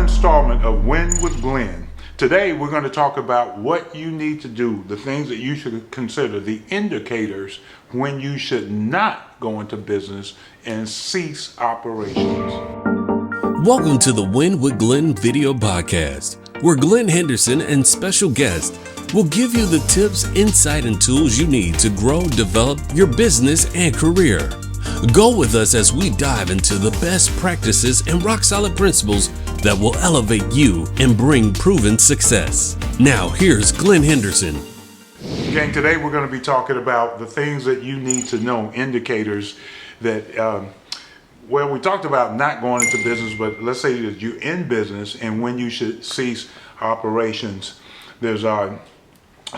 installment of Win with Glenn. Today we're going to talk about what you need to do, the things that you should consider, the indicators when you should not go into business and cease operations. Welcome to the Win with Glenn video podcast, where Glenn Henderson and special guests will give you the tips, insight, and tools you need to grow, develop your business and career. Go with us as we dive into the best practices and rock-solid principles that will elevate you and bring proven success. Now, here's Glenn Henderson. Gang, today we're going to be talking about the things that you need to know, indicators that, we talked about not going into business, but let's say that you're in business and when you should cease operations. There's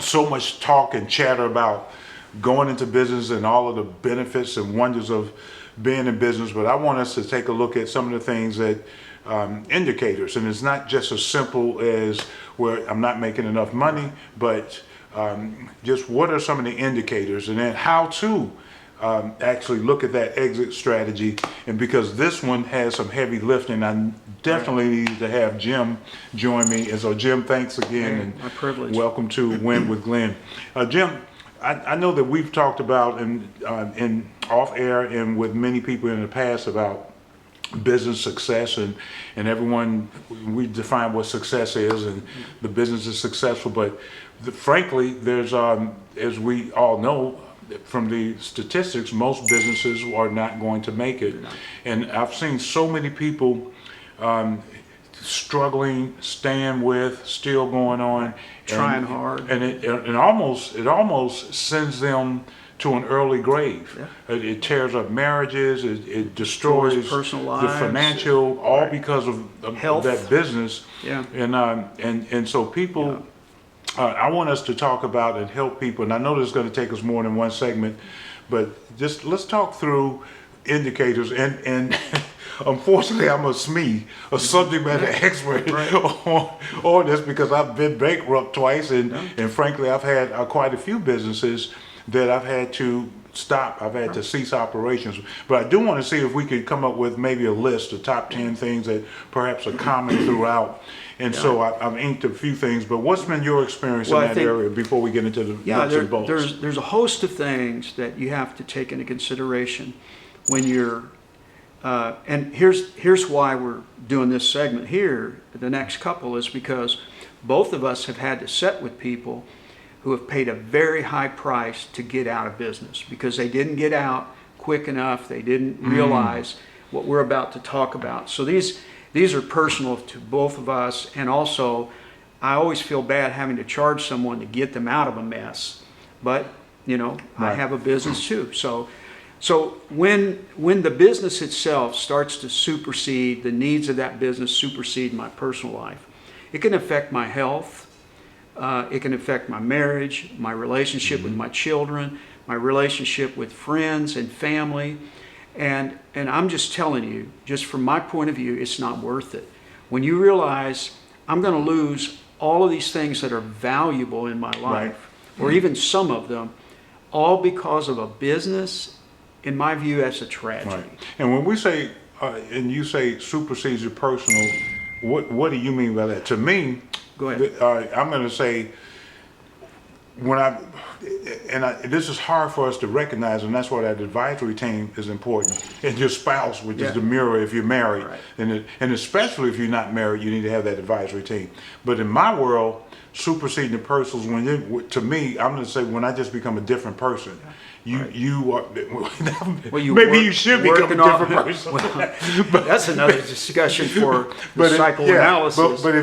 so much talk and chatter about going into business and all of the benefits and wonders of being in business, but I want us to take a look at some of the things that indicators, and it's not just as simple as where I'm not making enough money, but just what are some of the indicators, and then how to actually look at that exit strategy. And because this one has some heavy lifting, I definitely need to have Jim join me. And so Jim, thanks again, and my privilege. Welcome to Win with Glenn. Jim, I know that we've talked about in off air and with many people in the past about business success, and everyone, we define what success is, and the business is successful, but frankly there's as we all know from the statistics, most businesses are not going to make it. And I've seen so many people struggling, staying with, still going on, trying hard, and it almost sends them to an early grave. Yeah. It tears up marriages. It destroys personal lives, the financial, all because of health, that business. Yeah. And so people. Yeah. I want us to talk about and help people, and I know this is going to take us more than one segment, but just let's talk through indicators. And unfortunately, I'm a SME, a subject matter expert on this, because I've been bankrupt twice, and frankly, I've had quite a few businesses that I've had to stop. I've had to cease operations. But I do want to see if we could come up with maybe a list of top 10 things that perhaps are common throughout. And so I've inked a few things, but what's been your experience in that area before we get into the nuts and bolts? There's a host of things that you have to take into consideration when you're, and here's why we're doing this segment here, the next couple, is because both of us have had to sit with people who have paid a very high price to get out of business because they didn't get out quick enough. They didn't realize what we're about to talk about. So these are personal to both of us, and also I always feel bad having to charge someone to get them out of a mess. But I have a business too. So when the business itself starts to supersede the needs of that business, supersede my personal life, it can affect my health. It can affect my marriage, my relationship with my children, my relationship with friends and family. And I'm just telling you, just from my point of view, it's not worth it. When you realize I'm going to lose all of these things that are valuable in my life, or even some of them, all because of a business, in my view, that's a tragedy. Right. And when we say, and you say supersedes your personal, what do you mean by that? To me, go ahead. I'm going to say, this is hard for us to recognize, and that's why that advisory team is important. And your spouse, which is the mirror if you're married, and especially if you're not married, you need to have that advisory team. But in my world, superseding the personals, to me, I'm going to say when I just become a different person. You are. Maybe you should become a different person. Well, that's another discussion for psychoanalysis. But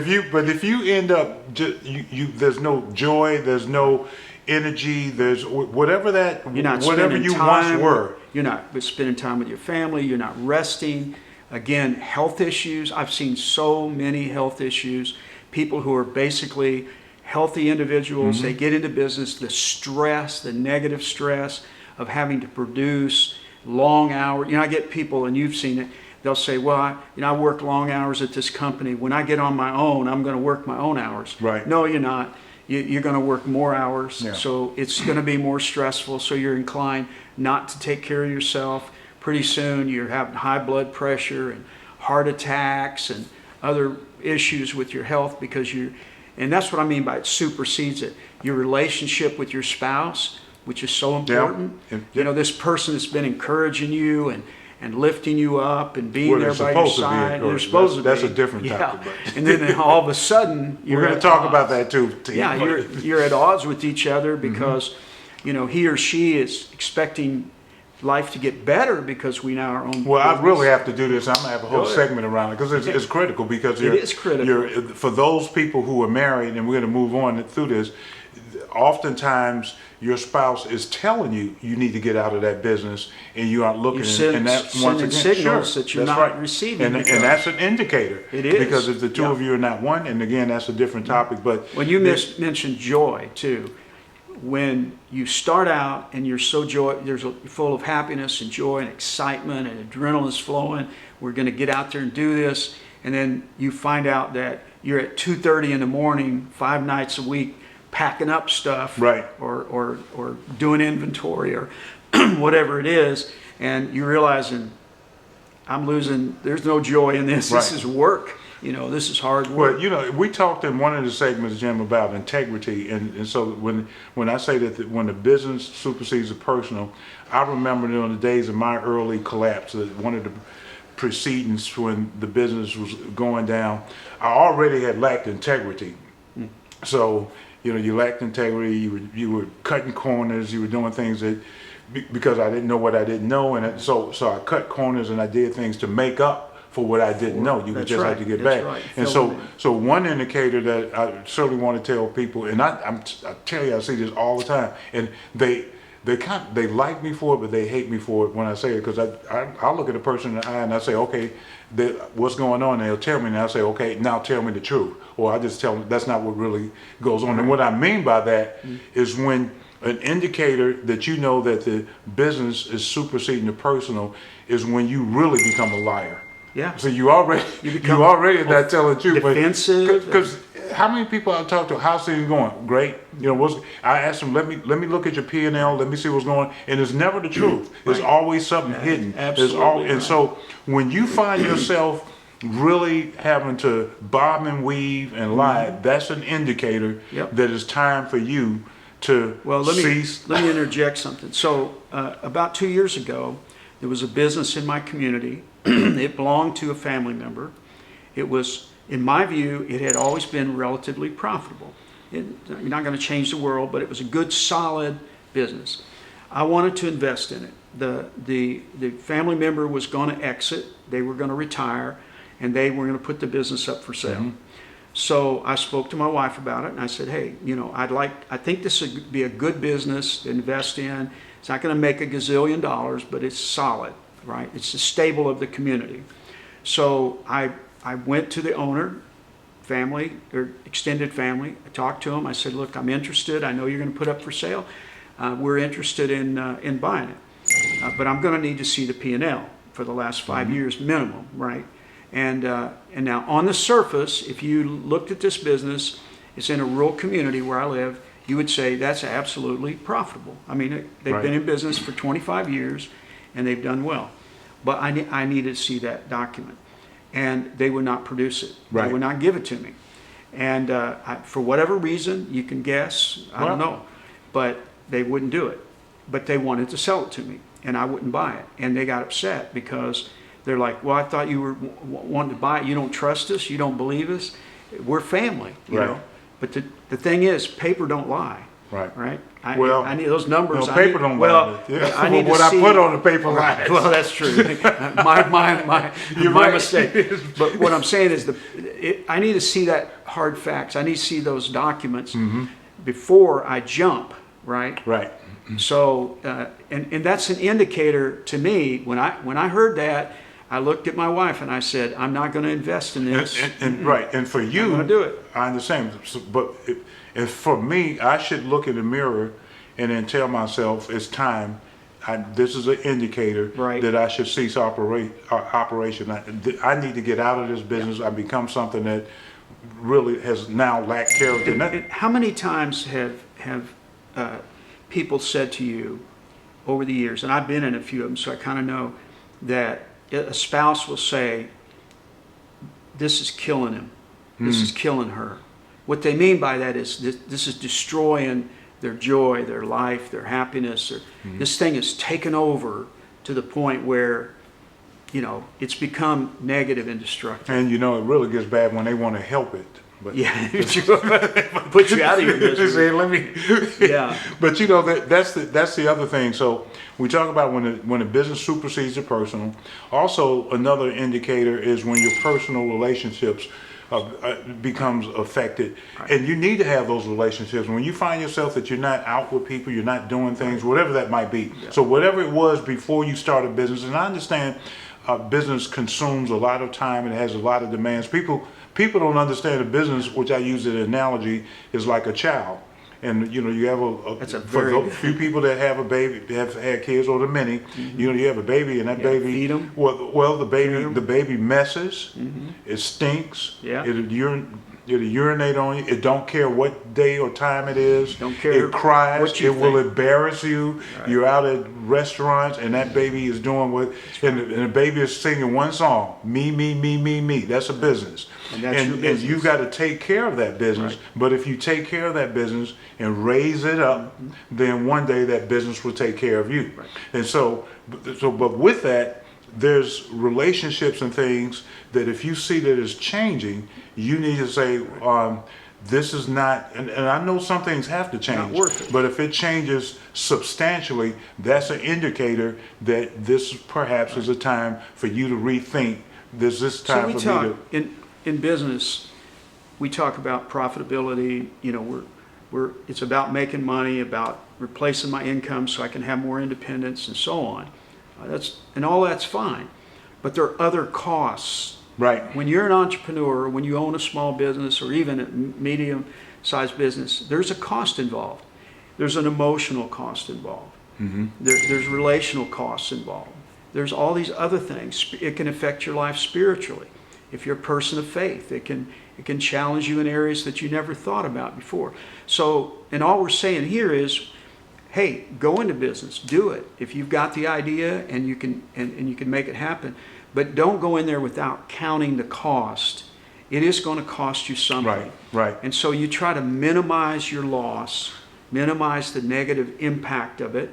if you end up, there's no joy, there's no energy, there's whatever you once were. You're not spending time with your family. You're not resting. Again, health issues. I've seen so many health issues. People who are basically healthy individuals, they get into business, the stress, the negative stress of having to produce long hours. I get people, and you've seen it, they'll say, well, I work long hours at this company. When I get on my own, I'm going to work my own hours. Right. No, you're not. You're going to work more hours. Yeah. So it's going to be more stressful. So you're inclined not to take care of yourself. Pretty soon you're having high blood pressure and heart attacks and other issues with your health because and that's what I mean by it supersedes it. Your relationship with your spouse, which is so important. Yeah. You know, this person that's been encouraging you and lifting you up and being Well, there they're by your supposed to be side. They're encouraged. supposed to be. That's a different topic, Yeah. but- And then all of a sudden, We're going to talk about that too. Yeah, you're at odds with each other because, you know, he or she is expecting life to get better because we now are on. Well, I business. really have to do this. I'm gonna have a whole Go ahead. segment around it because it's critical. Because It is critical. for those people who are married, and we're going to move on through this. Oftentimes, your spouse is telling you you need to get out of that business, and you aren't looking. And that's once sending again signals sure, that you're that's not right. receiving. And because that's an indicator. It is. Because if the two Yeah. of you are not one, and again, that's a different topic. But when you mentioned joy too, when you start out and you're so you're full of happiness and joy and excitement and adrenaline's flowing. We're going to get out there and do this, and then you find out that you're at 2:30 in the morning, 5 nights a week, packing up stuff, Right. or doing inventory or whatever it is, and you're realizing I'm losing. There's no joy in this. This Right. is work. You know, this is hard work. Well, you know, we talked in one of the segments, Jim, about integrity, and so when I say that when the business supersedes the personal, I remember during the days of my early collapse, that one of the precedents when the business was going down, I already had lacked integrity. So, you know, you lacked integrity. You were cutting corners. You were doing things that because I didn't know what I didn't know, and so I cut corners and I did things to make up for what I didn't know. You That's just right. have to get That's back. right. And Fill them so one indicator that I certainly want to tell people, and I tell you, I see this all the time, and they like me for it, but they hate me for it when I say it, because I look at a person in the eye and I say, okay, what's going on? And they'll tell me, and I say, okay, now tell me the truth, or I just tell them that's not what really goes on. And what I mean by that is when an indicator that you know that the business is superseding the personal is when you really become a liar. Yeah. So you already are not telling the truth. Defensive. Because how many people I talk to, how's things going? Great. You know, I ask them, let me look at your P&L, let me see what's going on. And it's never the truth. There's always something hidden. Absolutely. And so when you find yourself really having to bob and weave and lie, that's an indicator that it's time for you to cease. Let me interject something. So about 2 years ago, there was a business in my community. It belonged to a family member. It was, in my view, it had always been relatively profitable. You're not going to change the world, but it was a good, solid business. I wanted to invest in it. The family member was going to exit. They were going to retire, and they were going to put the business up for sale. Mm-hmm. So I spoke to my wife about it, and I said, hey, you know, I think this would be a good business to invest in. It's not going to make $1 gazillion, but it's solid, right? It's the stable of the community. So I went to the owner, family, or extended family. I talked to him. I said, look, I'm interested. I know you're going to put up for sale. We're interested in buying it. But I'm going to need to see the P&L for the last 5 years minimum, right? And now on the surface, if you looked at this business, it's in a rural community where I live, you would say that's absolutely profitable. I mean, they've been in business for 25 years and they've done well. But I needed to see that document. And they would not produce it. They would not give it to me. And for whatever reason, you can guess, I don't know, but they wouldn't do it. But they wanted to sell it to me and I wouldn't buy it. And they got upset because they're like, well, I thought you were wanting to buy it. You don't trust us. You don't believe us. We're family, you know. But the thing is, paper don't lie. Right. I need those numbers. Paper don't lie. I need what I put on the paper lies. Well, that's true. my mistake. But what I'm saying is, I need to see that hard facts. I need to see those documents before I jump. Right. So, and that's an indicator to me. When I heard that, I looked at my wife and I said, I'm not going to invest in this. And for you, I'm going to do it. I understand. But and for me, I should look in the mirror and then tell myself it's time. This is an indicator that I should cease operation. I need to get out of this business. I become something that really has now lacked character. And how many times have people said to you over the years, and I've been in a few of them, so I kind of know, that a spouse will say, this is killing him. This is killing her. What they mean by that is this is destroying their joy, their life, their happiness. This thing is taken over to the point where, it's become negative and destructive. And it really gets bad when they want to help it. But Yeah, put you out of your Say, misery. let me. Yeah. But that's the other thing. So we talk about when a business supersedes the personal. Also, another indicator is when your personal relationships becomes affected, and you need to have those relationships. When you find yourself that you're not out with people, you're not doing things, whatever that might be. Yeah. So whatever it was before you started business, and I understand business consumes a lot of time and it has a lot of demands. People don't understand a business, which I use the analogy, is like a child. And you have That's a for very the few people that have a baby, have had kids, or the many, you have a baby, and that baby, feed 'em. well, the baby messes, it stinks, Yeah. it'll urinate on you. It don't care what day or time it is. Don't care It cries. what you It will think. embarrass you. Right. You're out at restaurants, and that baby is doing and the baby is singing one song, me, me, me, me, me. That's a business. And that's your And business. you got to take care of that business. Right. But if you take care of that business and raise it up, then one day that business will take care of you. Right. And but with that, there's relationships and things that if you see that it's changing, you need to say, this is not, and I know some things have to change, Not worth it. but if it changes substantially, that's an indicator that this perhaps is a time for you to rethink. There's this time So we for me talk in business. We talk about profitability. It's about making money, about replacing my income so I can have more independence and so on. All that's fine, but there are other costs. Right. When you're an entrepreneur, when you own a small business or even a medium-sized business, there's a cost involved. There's an emotional cost involved. There's relational costs involved. There's all these other things. It can affect your life spiritually. If you're a person of faith, it can challenge you in areas that you never thought about before. So, and all we're saying here is, hey, go into business, do it. If you've got the idea and you can make it happen, but don't go in there without counting the cost. It is going to cost you something. Right. And so you try to minimize your loss, minimize the negative impact of it,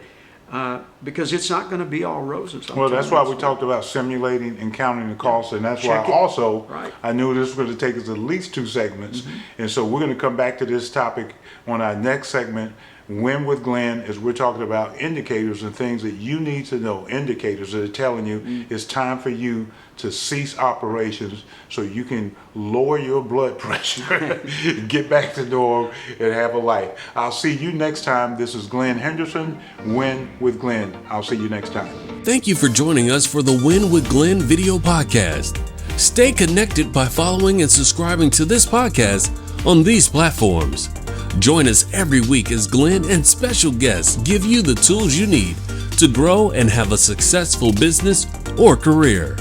because it's not going to be all roses. Well, that's why we talked about simulating and counting the costs, and that's Check why it. also Right. I knew this was going to take us at least 2 segments, and so we're going to come back to this topic on our next segment. Win with Glenn, as we're talking about indicators and things that you need to know, indicators that are telling you it's time for you to cease operations so you can lower your blood pressure, get back to normal, and have a life. I'll see you next time. This is Glenn Henderson, Win with Glenn. I'll see you next time. Thank you for joining us for the Win with Glenn video podcast. Stay connected by following and subscribing to this podcast on these platforms. Join us every week as Glenn and special guests give you the tools you need to grow and have a successful business or career.